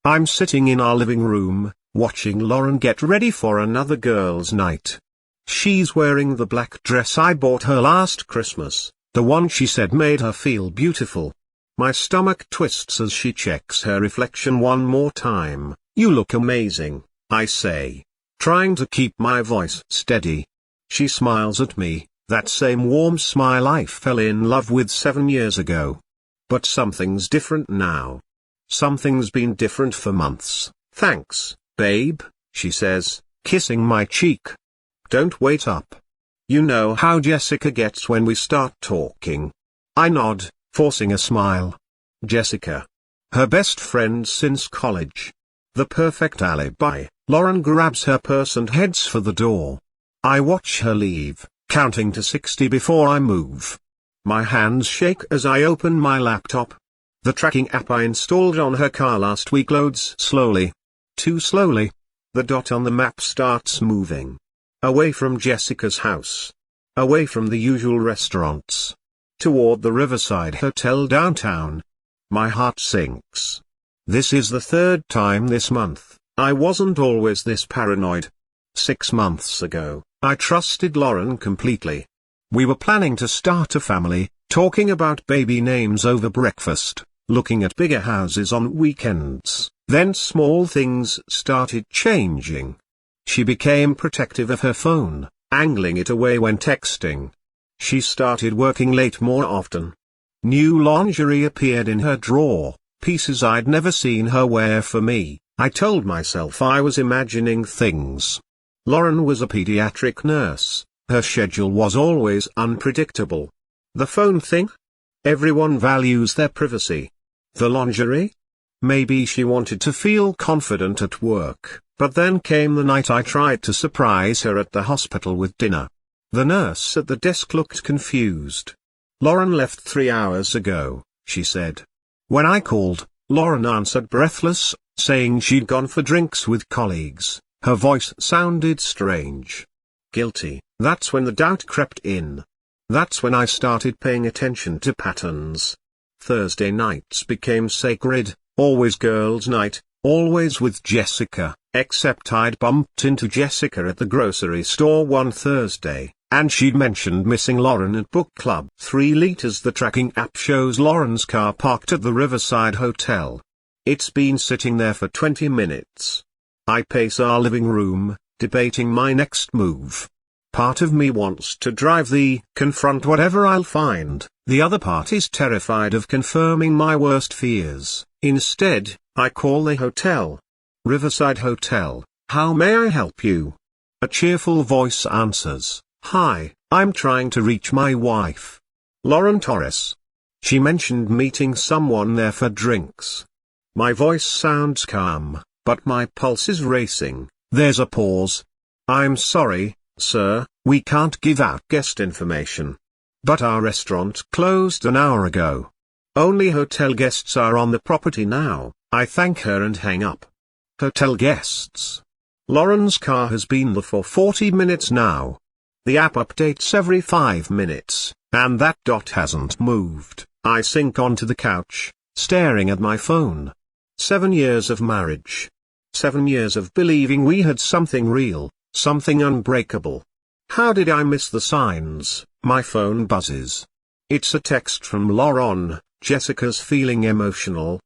I'm sitting in our living room, watching Lauren get ready for another girls' night. She's wearing the black dress I bought her last Christmas, the one she said made her feel beautiful. My stomach twists as she checks her reflection one more time. "You look amazing," I say, trying to keep my voice steady. She smiles at me, that same warm smile I fell in love with 7 years ago. But something's different now. Something's been different for months. "Thanks, babe," she says, kissing my cheek. "Don't wait up. You know how Jessica gets when we start talking." I nod, forcing a smile. Jessica. Her best friend since college. The perfect alibi. Lauren grabs her purse and heads for the door. I watch her leave, counting to 60 before I move. My hands shake as I open my laptop. The tracking app I installed on her car last week loads slowly. Too slowly. The dot on the map starts moving. Away from Jessica's house. Away from the usual restaurants. Toward the Riverside Hotel downtown. My heart sinks. This is the third time this month. I wasn't always this paranoid. 6 months ago, I trusted Lauren completely. We were planning to start a family, talking about baby names over breakfast, looking at bigger houses on weekends. Then small things started changing. She became protective of her phone, angling it away when texting. She started working late more often. New lingerie appeared in her drawer, pieces I'd never seen her wear for me. I told myself I was imagining things. Lauren was a pediatric nurse. Her schedule was always unpredictable. The phone thing? Everyone values their privacy. The lingerie? Maybe she wanted to feel confident at work, but then came the night I tried to surprise her at the hospital with dinner. The nurse at the desk looked confused. "Lauren left 3 hours ago," she said. When I called, Lauren answered breathless, saying she'd gone for drinks with colleagues. Her voice sounded strange. Guilty. That's when the doubt crept in. That's when I started paying attention to patterns. Thursday nights became sacred, always girls' night, always with Jessica, except I'd bumped into Jessica at the grocery store one Thursday, and she'd mentioned missing Lauren at book club. 3 liters. The tracking app shows Lauren's car parked at the Riverside Hotel. It's been sitting there for 20 minutes. I pace our living room, debating my next move. Part of me wants to confront whatever I'll find. The other part is terrified of confirming my worst fears. Instead, I call the hotel. "Riverside Hotel, how may I help you?" A cheerful voice answers. "Hi, I'm trying to reach my wife. Lauren Torres. She mentioned meeting someone there for drinks." My voice sounds calm, but my pulse is racing. There's a pause. "I'm sorry, sir, we can't give out guest information. But our restaurant closed an hour ago. Only hotel guests are on the property now." I thank her and hang up. Hotel guests. Lauren's car has been there for 40 minutes now. The app updates every 5 minutes, and that dot hasn't moved. I sink onto the couch, staring at my phone. 7 years of marriage. 7 years of believing we had something real, something unbreakable. How did I miss the signs? My phone buzzes. It's a text from Lauren. "Jessica's feeling emotional.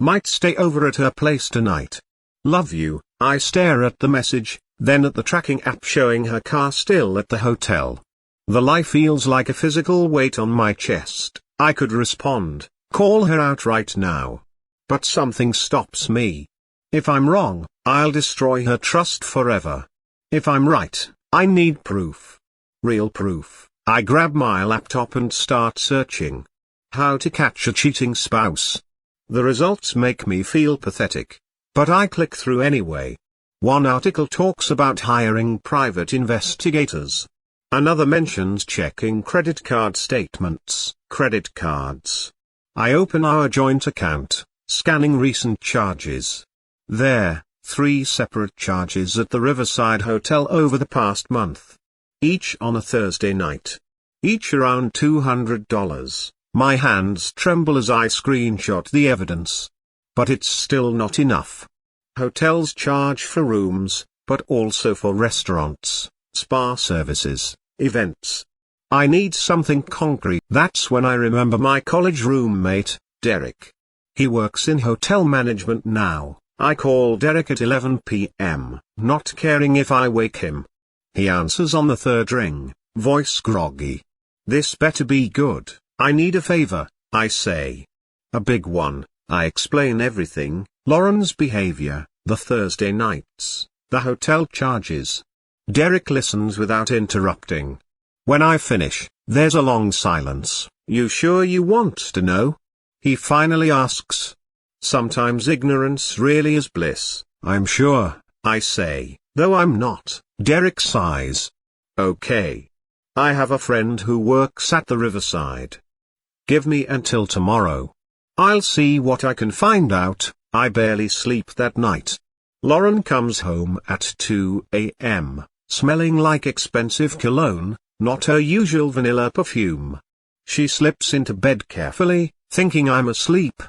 Might stay over at her place tonight. Love you." I stare at the message, then at the tracking app showing her car still at the hotel. The lie feels like a physical weight on my chest. I could respond, call her out right now. But something stops me. If I'm wrong, I'll destroy her trust forever. If I'm right, I need proof. Real proof. I grab my laptop and start searching. How to catch a cheating spouse. The results make me feel pathetic. But I click through anyway. One article talks about hiring private investigators. Another mentions checking credit card statements. Credit cards. I open our joint account, scanning recent charges. There, 3 separate charges at the Riverside Hotel over the past month. Each on a Thursday night. Each around $200. My hands tremble as I screenshot the evidence. But it's still not enough. Hotels charge for rooms, but also for restaurants, spa services, events. I need something concrete. That's when I remember my college roommate, Derek. He works in hotel management now. I call Derek at 11 p.m., not caring if I wake him. He answers on the third ring, voice groggy. This better be good. I need a favor, I say. A big one. I explain everything, Lauren's behavior, the Thursday nights, the hotel charges. Derek listens without interrupting. When I finish, there's a long silence. You sure you want to know? He finally asks. Sometimes ignorance really is bliss, I'm sure, I say, though I'm not. Derek sighs. Okay. I have a friend who works at the riverside. Give me until tomorrow. I'll see what I can find out. I barely sleep that night. Lauren comes home at 2 a.m., smelling like expensive cologne, not her usual vanilla perfume. She slips into bed carefully, thinking I'm asleep.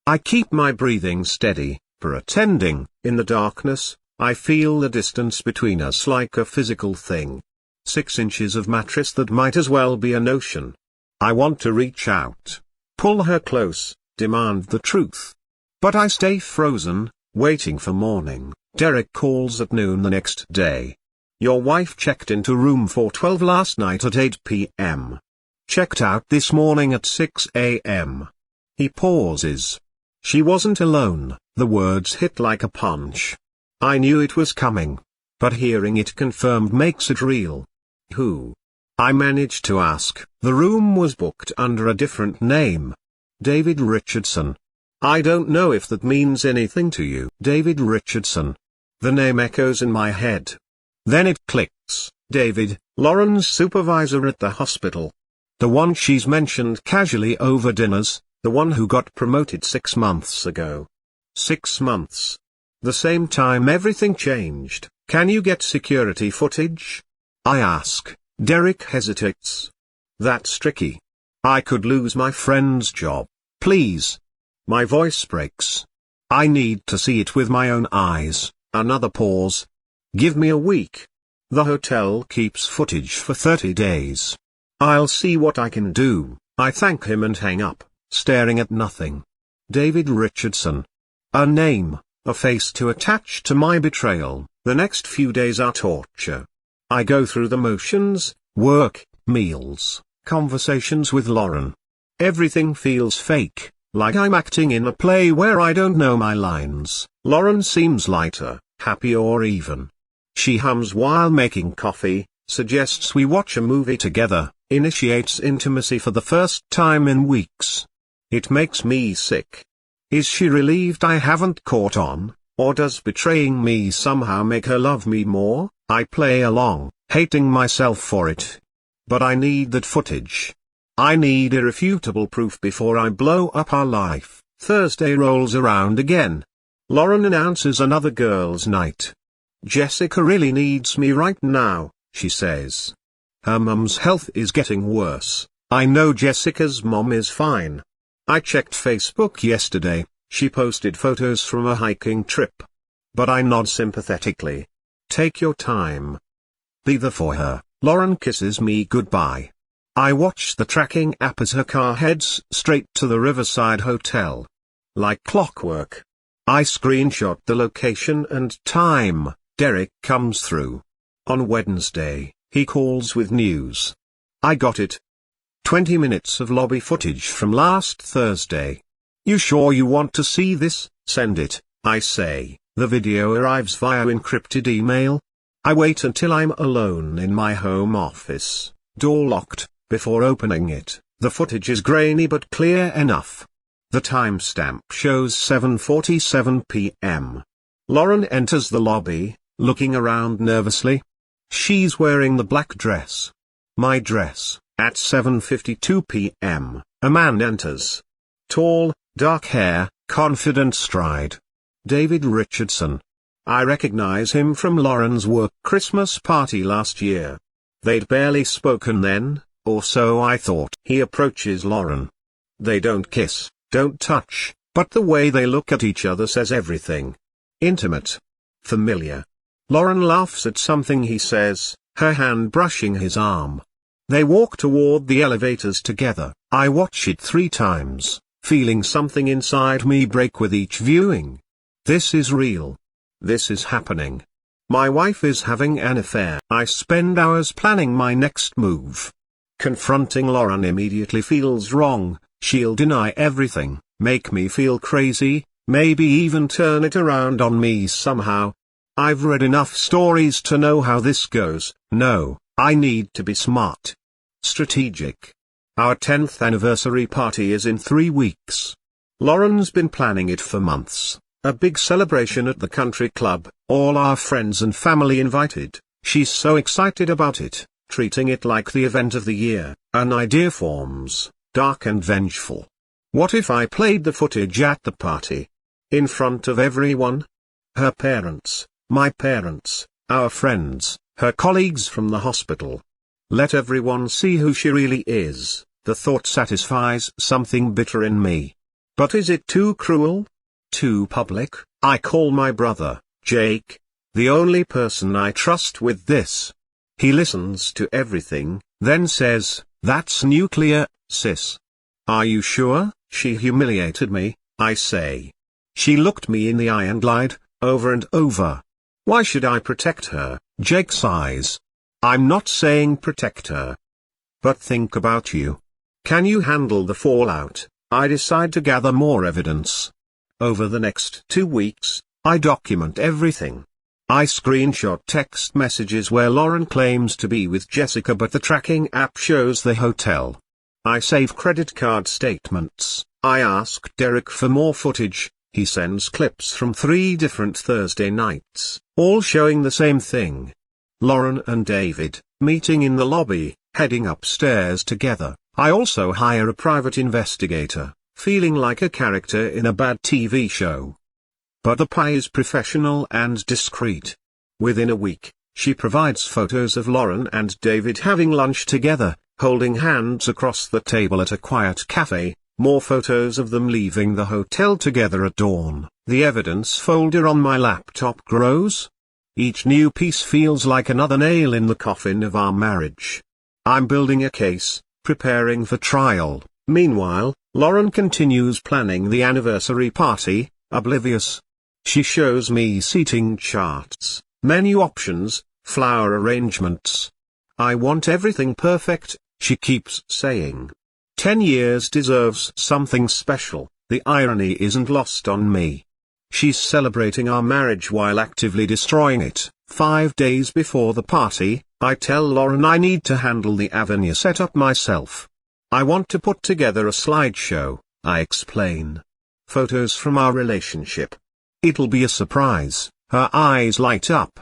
I keep my breathing steady, pretending. In the darkness, I feel the distance between us like a physical thing. 6 inches of mattress that might as well be an ocean. I want to reach out, pull her close, demand the truth. But I stay frozen, waiting for morning. Derek calls at noon the next day. Your wife checked into room 412 last night at 8 p.m. Checked out this morning at 6 a.m. He pauses. She wasn't alone. The words hit like a punch. I knew it was coming. But hearing it confirmed makes it real. Who? I managed to ask. The room was booked under a different name. David Richardson. I don't know if that means anything to you. David Richardson. The name echoes in my head. Then it clicks. David, Lauren's supervisor at the hospital. The one she's mentioned casually over dinners, the one who got promoted 6 months ago. 6 months. The same time everything changed. Can you get security footage? I ask. Derek hesitates. That's tricky. I could lose my friend's job. Please. My voice breaks. I need to see it with my own eyes. Another pause. Give me a week. The hotel keeps footage for 30 days. I'll see what I can do. I thank him and hang up, staring at nothing. David Richardson. A name, a face to attach to my betrayal. The next few days are torture. I go through the motions, work, meals, conversations with Lauren. Everything feels fake, like I'm acting in a play where I don't know my lines. Lauren seems lighter, happy or even. She hums while making coffee, suggests we watch a movie together, initiates intimacy for the first time in weeks. It makes me sick. Is she relieved I haven't caught on, or does betraying me somehow make her love me more? I play along, hating myself for it. But I need that footage. I need irrefutable proof before I blow up our life. Thursday rolls around again. Lauren announces another girls' night. Jessica really needs me right now, she says. Her mum's health is getting worse. I know Jessica's mom is fine. I checked Facebook yesterday, she posted photos from a hiking trip. But I nod sympathetically. Take your time. Be there for her. Lauren kisses me goodbye. I watch the tracking app as her car heads straight to the Riverside Hotel. Like clockwork. I screenshot the location and time. Derek comes through. On Wednesday, he calls with news. I got it. 20 minutes of lobby footage from last Thursday. You sure you want to see this? Send it, I say. The video arrives via encrypted email. I wait until I'm alone in my home office, door locked, before opening it. The footage is grainy but clear enough. The timestamp shows 7:47 p.m. Lauren enters the lobby, looking around nervously. She's wearing the black dress. My dress. At 7:52 p.m., a man enters. Tall, dark hair, confident stride. David Richardson. I recognize him from Lauren's work Christmas party last year. They'd barely spoken then, or so I thought. He approaches Lauren. They don't kiss, don't touch, But the way they look at each other says everything. Intimate. Familiar. Lauren laughs at something he says, her hand brushing his arm. They walk toward the elevators together. I watch it 3 times, feeling something inside me break with each viewing. This is real. This is happening. My wife is having an affair. I spend hours planning my next move. Confronting Lauren immediately feels wrong. She'll deny everything, make me feel crazy, maybe even turn it around on me somehow. I've read enough stories to know how this goes. No, I need to be smart. Strategic. Our 10th anniversary party is in 3 weeks. Lauren's been planning it for months. A big celebration at the country club, all our friends and family invited. She's so excited about it, treating it like the event of the year. An idea forms, dark and vengeful. What if I played the footage at the party? In front of everyone? Her parents, my parents, our friends, her colleagues from the hospital. Let everyone see who she really is. The thought satisfies something bitter in me. But is it too cruel? Too public? I call my brother, Jake, the only person I trust with this. He listens to everything, then says, "That's nuclear, sis." Are you sure? She humiliated me, I say. She looked me in the eye and lied, over and over. Why should I protect her? Jake sighs. I'm not saying protect her. But think about you. Can you handle the fallout? I decide to gather more evidence. Over the next 2 weeks, I document everything. I screenshot text messages where Lauren claims to be with Jessica but the tracking app shows the hotel. I save credit card statements. I ask Derek for more footage. He sends clips from 3 different Thursday nights, all showing the same thing. Lauren and David, meeting in the lobby, heading upstairs together. I also hire a private investigator, feeling like a character in a bad TV show. But the pie is professional and discreet. Within a week, she provides photos of Lauren and David having lunch together, holding hands across the table at a quiet cafe, more photos of them leaving the hotel together at dawn. The evidence folder on my laptop grows. Each new piece feels like another nail in the coffin of our marriage. I'm building a case, preparing for trial. Meanwhile, Lauren continues planning the anniversary party, oblivious. She shows me seating charts, menu options, flower arrangements. I want everything perfect, she keeps saying. 10 years deserves something special. The irony isn't lost on me. She's celebrating our marriage while actively destroying it. 5 days before the party, I tell Lauren I need to handle the Avenue setup myself. I want to put together a slideshow, I explain. Photos from our relationship. It'll be a surprise. Her eyes light up.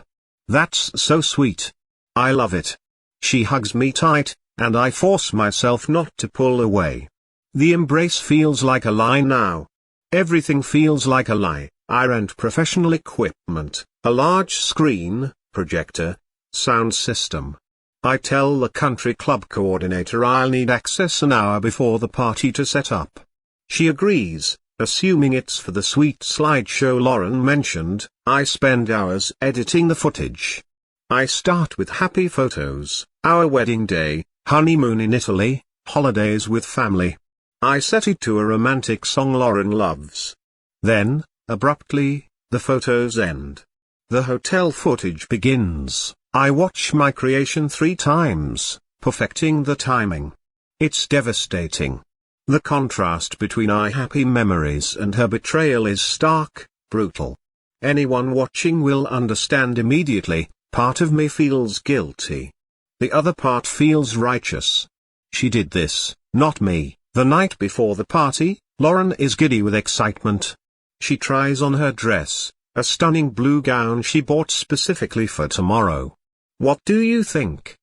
That's so sweet. I love it. She hugs me tight, and I force myself not to pull away. The embrace feels like a lie now. Everything feels like a lie. I rent professional equipment, a large screen, projector, sound system. I tell the country club coordinator I'll need access an hour before the party to set up. She agrees, assuming it's for the sweet slideshow Lauren mentioned. I spend hours editing the footage. I start with happy photos, our wedding day, honeymoon in Italy, holidays with family. I set it to a romantic song Lauren loves. Then, abruptly, the photos end. The hotel footage begins. I watch my creation 3 times, perfecting the timing. It's devastating. The contrast between our happy memories and her betrayal is stark, brutal. Anyone watching will understand immediately. Part of me feels guilty. The other part feels righteous. She did this, not me. The night before the party, Lauren is giddy with excitement. She tries on her dress, a stunning blue gown she bought specifically for tomorrow. What do you think?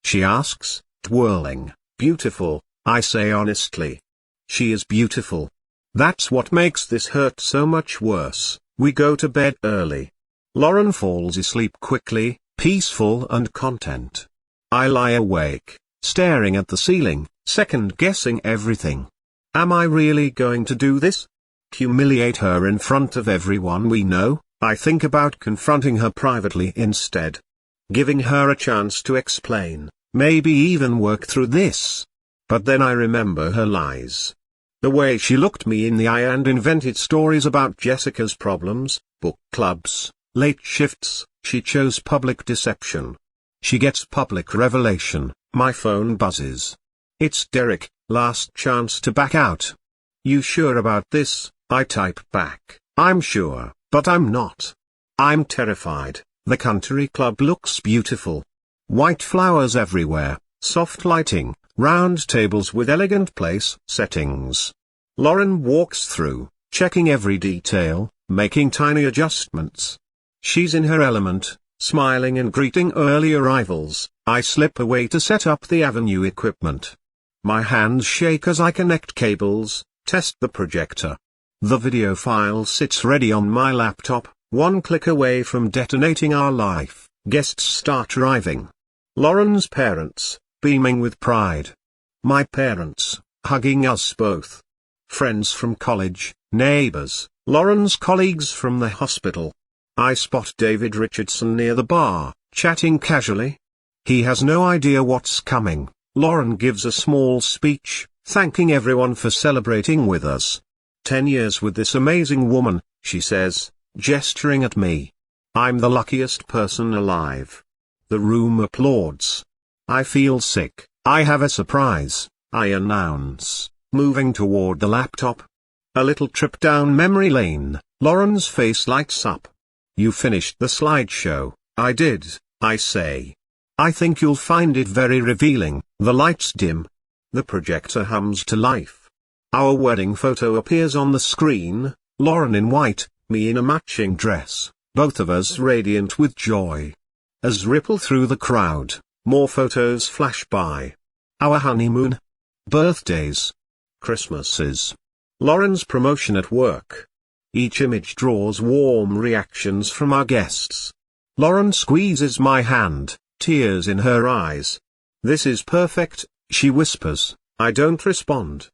She asks, twirling. Beautiful, I say honestly. She is beautiful. That's what makes this hurt so much worse. We go to bed early. Lauren falls asleep quickly, peaceful and content. I lie awake, staring at the ceiling, second-guessing everything. Am I really going to do this? Humiliate her in front of everyone we know? I think about confronting her privately instead. Giving her a chance to explain, maybe even work through this. But then I remember her lies. The way she looked me in the eye and invented stories about Jessica's problems, book clubs, late shifts. She chose public deception. She gets public revelation. My phone buzzes. It's Derek, last chance to back out. You sure about this? I type back. I'm sure, but I'm not. I'm terrified. The country club looks beautiful. White flowers everywhere, soft lighting, round tables with elegant place settings. Lauren walks through, checking every detail, making tiny adjustments. She's in her element, smiling and greeting early arrivals. I slip away to set up the Avenue equipment. My hands shake as I connect cables, test the projector. The video file sits ready on my laptop, one click away from detonating our life. Guests start arriving. Lauren's parents, beaming with pride. My parents, hugging us both. Friends from college, neighbors, Lauren's colleagues from the hospital. I spot David Richardson near the bar, chatting casually. He has no idea what's coming. Lauren gives a small speech, thanking everyone for celebrating with us. 10 years with this amazing woman, she says, gesturing at me. I'm the luckiest person alive. The room applauds. I feel sick. I have a surprise, I announce, moving toward the laptop. A little trip down memory lane. Lauren's face lights up. You finished the slideshow. I did, I say. I think you'll find it very revealing. The lights dim. The projector hums to life. Our wedding photo appears on the screen, Lauren in white, me in a matching dress, both of us radiant with joy. As ripple through the crowd, more photos flash by. Our honeymoon. Birthdays. Christmases. Lauren's promotion at work. Each image draws warm reactions from our guests. Lauren squeezes my hand, tears in her eyes. This is perfect, she whispers. I don't respond.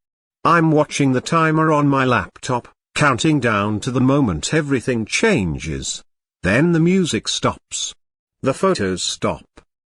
I'm watching the timer on my laptop, counting down to the moment everything changes. Then the music stops. The photos stop.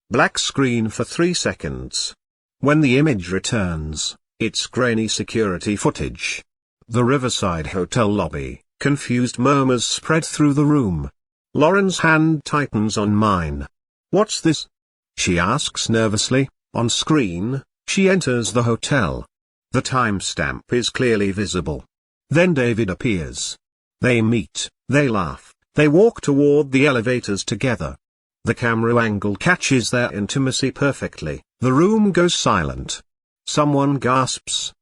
Black screen for 3 seconds. When the image returns, it's grainy security footage. The Riverside Hotel lobby. Confused murmurs spread through the room. Lauren's hand tightens on mine. What's this? She asks nervously. On screen, she enters the hotel. The timestamp is clearly visible. Then David appears. They meet, they laugh, they walk toward the elevators together. The camera angle catches their intimacy perfectly. The room goes silent. Someone gasps.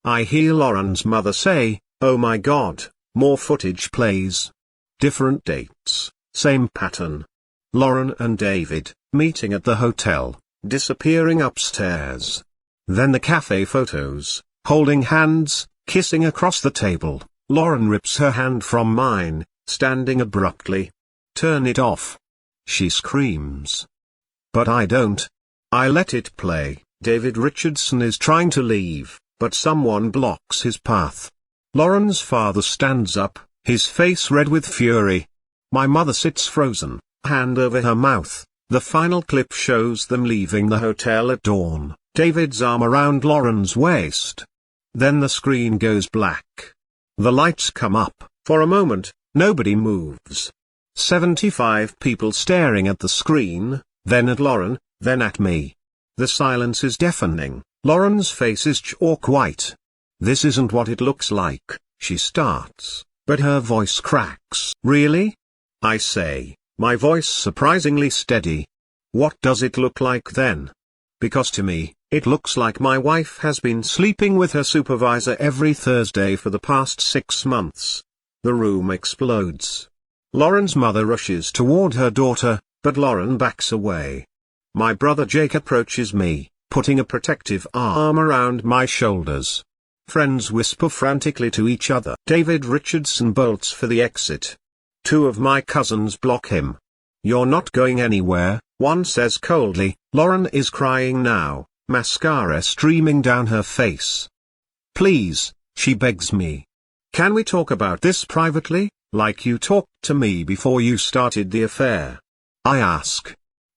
I hear Lauren's mother say, "Oh my God." More footage plays. Different dates, same pattern. Lauren and David, meeting at the hotel, disappearing upstairs. Then the cafe photos, holding hands, kissing across the table. Lauren rips her hand from mine, standing abruptly. Turn it off. She screams. But I don't. I let it play. David Richardson is trying to leave, but someone blocks his path. Lauren's father stands up, his face red with fury. My mother sits frozen, hand over her mouth. The final clip shows them leaving the hotel at dawn, David's arm around Lauren's waist. Then the screen goes black. The lights come up. For a moment, nobody moves. 75 people staring at the screen, then at Lauren, then at me. The silence is deafening. Lauren's face is chalk white. This isn't what it looks like, she starts, but her voice cracks. Really? I say, my voice surprisingly steady. What does it look like then? Because to me, it looks like my wife has been sleeping with her supervisor every Thursday for the past 6 months. The room explodes. Lauren's mother rushes toward her daughter, but Lauren backs away. My brother Jake approaches me, putting a protective arm around my shoulders. Friends whisper frantically to each other. David Richardson bolts for the exit. 2 of my cousins block him. You're not going anywhere, one says coldly. Lauren is crying now, mascara streaming down her face. Please, she begs me. Can we talk about this privately, like you talked to me before you started the affair? I ask.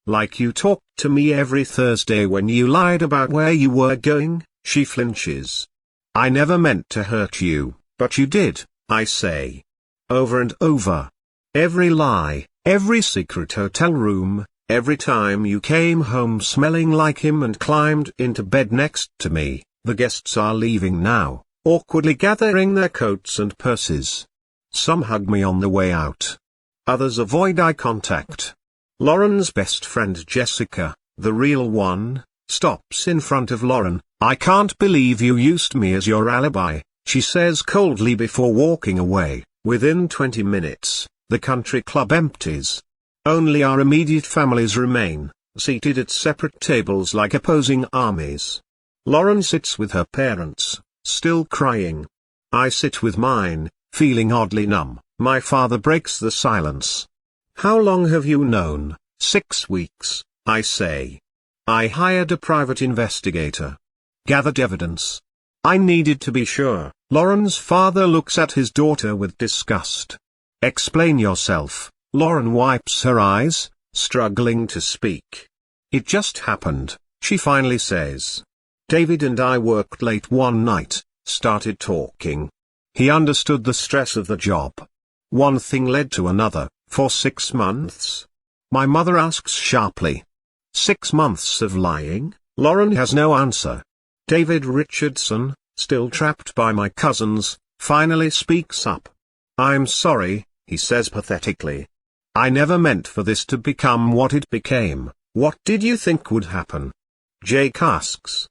Like you talked to me every Thursday when you lied about where you were going. She flinches. I never meant to hurt you, but you did, I say. Over and over. Every lie, every secret hotel room, every time you came home smelling like him and climbed into bed next to me. The guests are leaving now, awkwardly gathering their coats and purses. Some hug me on the way out. Others avoid eye contact. Lauren's best friend Jessica, the real one, stops in front of Lauren. I can't believe you used me as your alibi, she says coldly before walking away. Within 20 minutes, the country club empties. Only our immediate families remain, seated at separate tables like opposing armies. Lauren sits with her parents, still crying. I sit with mine, feeling oddly numb. My father breaks the silence. How long have you known? 6 weeks, I say. I hired a private investigator. Gathered evidence. I needed to be sure. Lauren's father looks at his daughter with disgust. Explain yourself. Lauren wipes her eyes, struggling to speak. It just happened, she finally says. David and I worked late one night, started talking. He understood the stress of the job. One thing led to another. For 6 months? My mother asks sharply. 6 months of lying? Lauren has no answer. David Richardson, still trapped by my cousins, finally speaks up. I'm sorry, he says pathetically. I never meant for this to become what it became. What did you think would happen? Jake asks.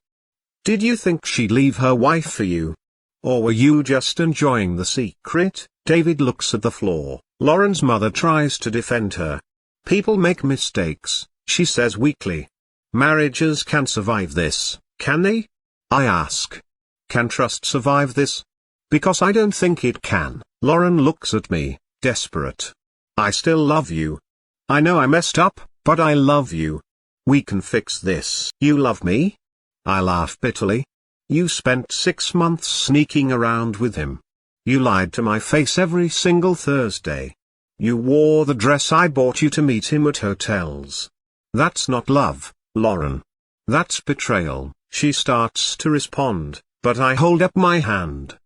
Did you think she'd leave her wife for you? Or were you just enjoying the secret? David looks at the floor. Lauren's mother tries to defend her. People make mistakes, she says weakly. Marriages can survive this, can they? I ask. Can trust survive this? Because I don't think it can. Lauren looks at me, desperate. I still love you. I know I messed up, but I love you. We can fix this. You love me? I laugh bitterly. You spent 6 months sneaking around with him. You lied to my face every single Thursday. You wore the dress I bought you to meet him at hotels. That's not love, Lauren. That's betrayal. She starts to respond, but I hold up my hand.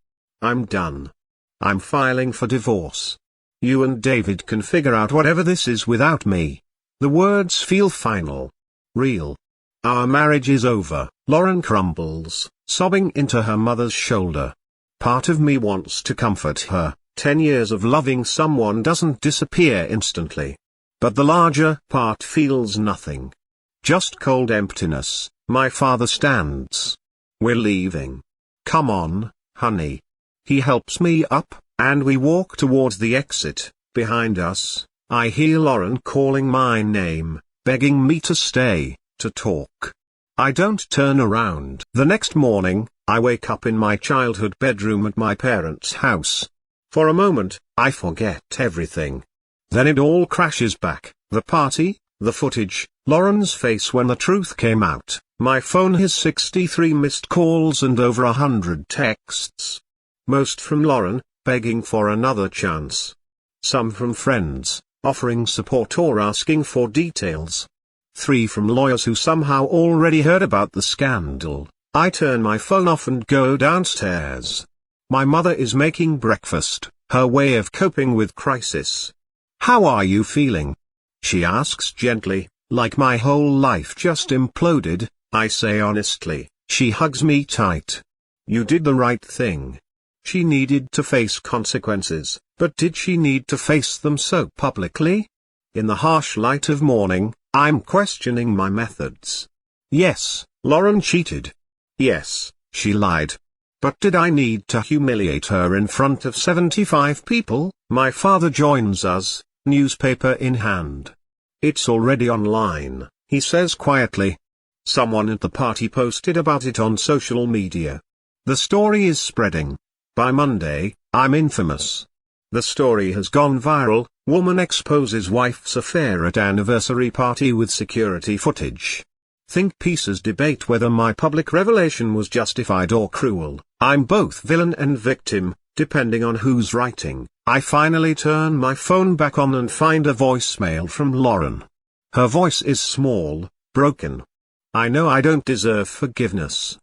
I'm done. I'm filing for divorce. You and David can figure out whatever this is without me. The words feel final. Real. Our marriage is over. Lauren crumbles, sobbing into her mother's shoulder. Part of me wants to comfort her. 10 years of loving someone doesn't disappear instantly. But the larger part feels nothing. Just cold emptiness. My father stands. We're leaving. Come on, honey. He helps me up, and we walk towards the exit. Behind us, I hear Lauren calling my name, begging me to stay, to talk. I don't turn around. The next morning, I wake up in my childhood bedroom at my parents' house. For a moment, I forget everything. Then it all crashes back, the party, the footage, Lauren's face when the truth came out. My phone has 63 missed calls and over 100 texts. Most from Lauren, begging for another chance. Some from friends, offering support or asking for details. 3 from lawyers who somehow already heard about the scandal. I turn my phone off and go downstairs. My mother is making breakfast, her way of coping with crisis. How are you feeling? She asks gently, like my whole life just imploded. I say honestly. She hugs me tight. You did the right thing. She needed to face consequences, but did she need to face them so publicly? In the harsh light of morning, I'm questioning my methods. Yes, Lauren cheated. Yes, she lied. But did I need to humiliate her in front of 75 people? My father joins us, newspaper in hand. It's already online, he says quietly. Someone at the party posted about it on social media. The story is spreading. By Monday, I'm infamous. The story has gone viral. Woman exposes wife's affair at anniversary party with security footage. Think pieces debate whether my public revelation was justified or cruel. I'm both villain and victim, depending on who's writing. I finally turn my phone back on and find a voicemail from Lauren. Her voice is small, broken. I know I don't deserve forgiveness.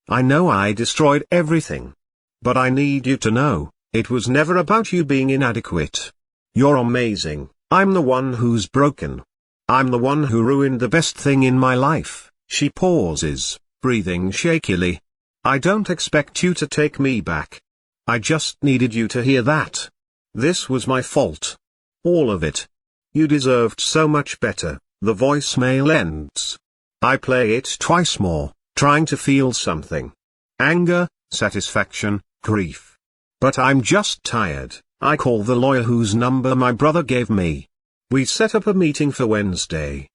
I know I destroyed everything. But I need you to know, it was never about you being inadequate. You're amazing. I'm the one who's broken. I'm the one who ruined the best thing in my life. She pauses, breathing shakily. I don't expect you to take me back. I just needed you to hear that. This was my fault. All of it. You deserved so much better. The voicemail ends. I play it twice more, trying to feel something. Anger, satisfaction, grief. But I'm just tired. I call the lawyer whose number my brother gave me. We set up a meeting for Wednesday.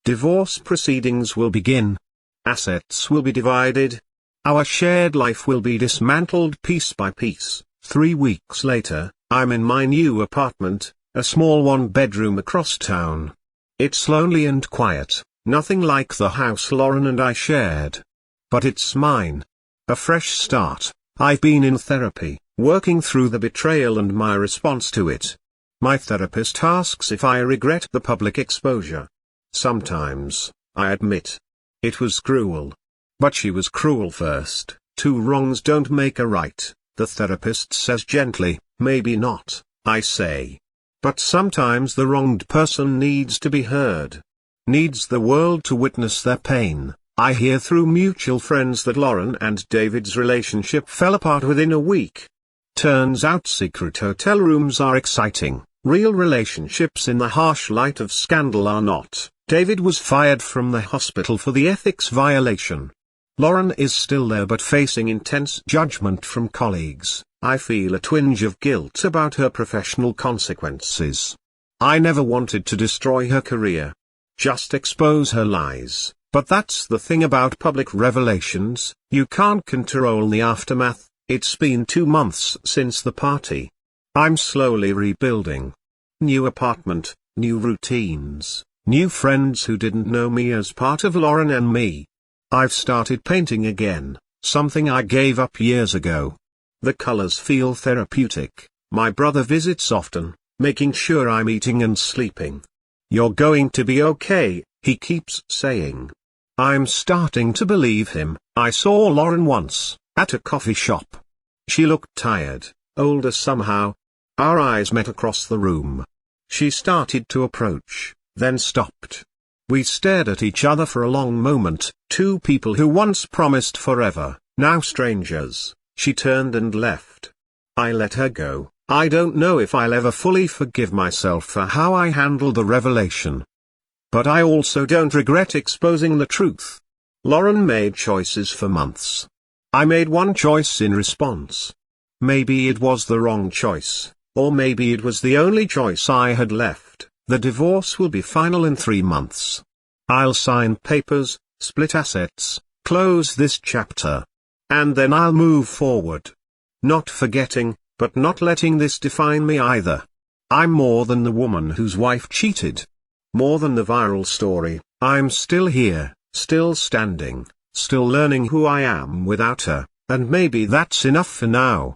Divorce proceedings will begin. Assets will be divided. Our shared life will be dismantled piece by piece. 3 weeks later, I'm in my new apartment, a small one-bedroom across town. It's lonely and quiet, nothing like the house Lauren and I shared. But it's mine. A fresh start. I've been in therapy, working through the betrayal and my response to it. My therapist asks if I regret the public exposure. Sometimes, I admit. It was cruel. But she was cruel first. 2 wrongs don't make a right, the therapist says gently. Maybe not, I say. But sometimes the wronged person needs to be heard. Needs the world to witness their pain. I hear through mutual friends that Lauren and David's relationship fell apart within a week. Turns out secret hotel rooms are exciting. Real relationships in the harsh light of scandal are not. David was fired from the hospital for the ethics violation. Lauren is still there but facing intense judgment from colleagues. I feel a twinge of guilt about her professional consequences. I never wanted to destroy her career. Just expose her lies. But that's the thing about public revelations, you can't control the aftermath. It's been 2 months since the party. I'm slowly rebuilding. New apartment, new routines, new friends who didn't know me as part of Lauren and me. I've started painting again, something I gave up years ago. The colors feel therapeutic. My brother visits often, making sure I'm eating and sleeping. You're going to be okay, he keeps saying. I'm starting to believe him. I saw Lauren once, at a coffee shop. She looked tired, older somehow. Our eyes met across the room. She started to approach, then stopped. We stared at each other for a long moment, 2 people who once promised forever, now strangers. She turned and left. I let her go. I don't know if I'll ever fully forgive myself for how I handled the revelation. But I also don't regret exposing the truth. Lauren made choices for months. I made one choice in response. Maybe it was the wrong choice, or maybe it was the only choice I had left. The divorce will be final in 3 months. I'll sign papers, split assets, close this chapter. And then I'll move forward. Not forgetting, but not letting this define me either. I'm more than the woman whose wife cheated. More than the viral story. I'm still here, still standing, still learning who I am without her, and maybe that's enough for now.